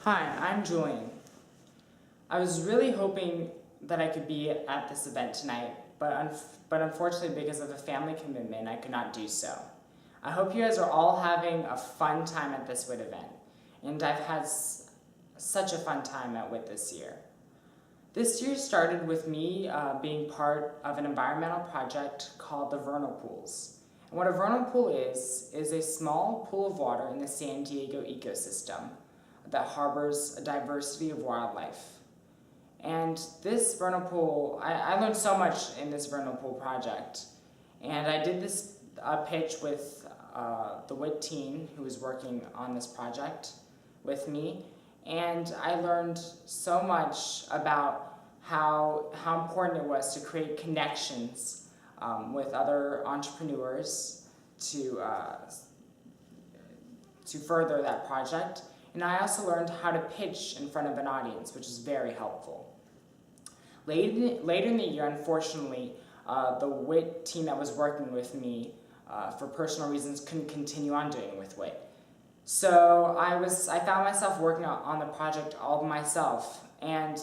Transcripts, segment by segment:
Hi, I'm Julian. I was really hoping that I could be at this event tonight, but unfortunately because of a family commitment, I could not do so. I hope you guys are all having a fun time at this WIT event, and I've had such a fun time at WIT this year. This year started with me being part of an environmental project called the Vernal Pools. And what a vernal pool is a small pool of water in the San Diego ecosystem that harbors a diversity of wildlife. And this vernal pool, I learned so much in this vernal pool project. And I did this pitch with the WIT team who was working on this project with me. And I learned so much about how important it was to create connections with other entrepreneurs to further that project. And I also learned how to pitch in front of an audience, which is very helpful. Later in the year, unfortunately, the WIT team that was working with me for personal reasons couldn't continue on doing with WIT. So I found myself working on the project all by myself, and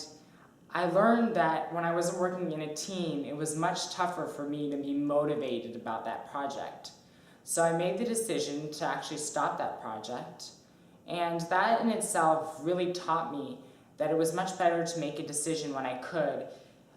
I learned that when I wasn't working in a team, it was much tougher for me to be motivated about that project. So I made the decision to actually stop that project, and that in itself really taught me that it was much better to make a decision when I could,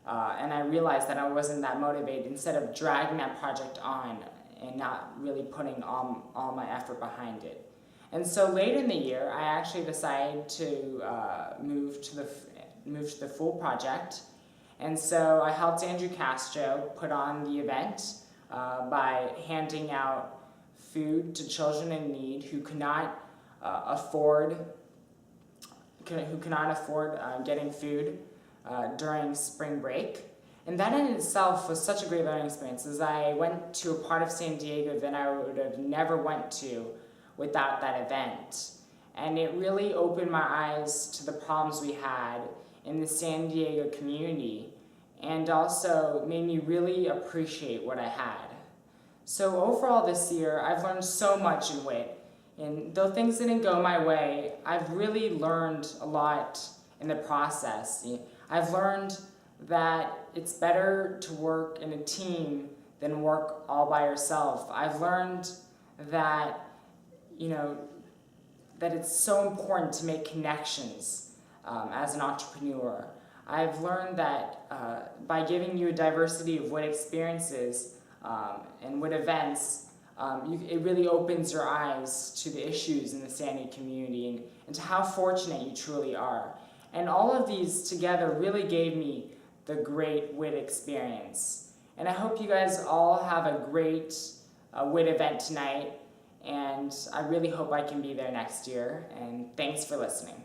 and I realized that I wasn't that motivated instead of dragging that project on and not really putting all my effort behind it. And so later in the year, I actually decided to move to the full project. And so I helped Andrew Castro put on the event by handing out food to children in need who could not afford getting food during spring break. And that in itself was such a great learning experience, as I went to a part of San Diego that I would have never went to without that event. And it really opened my eyes to the problems we had in the San Diego community, and also made me really appreciate what I had. So overall this year, I've learned so much in WIT. And though things didn't go my way, I've really learned a lot in the process. I've learned that it's better to work in a team than work all by yourself. I've learned that, that it's so important to make connections as an entrepreneur. I've learned that by giving you a diversity of WIT experiences and WIT events, it really opens your eyes to the issues in the San Diego community and to how fortunate you truly are. And all of these together really gave me the great WIT experience. And I hope you guys all have a great WIT event tonight, and I really hope I can be there next year. And thanks for listening.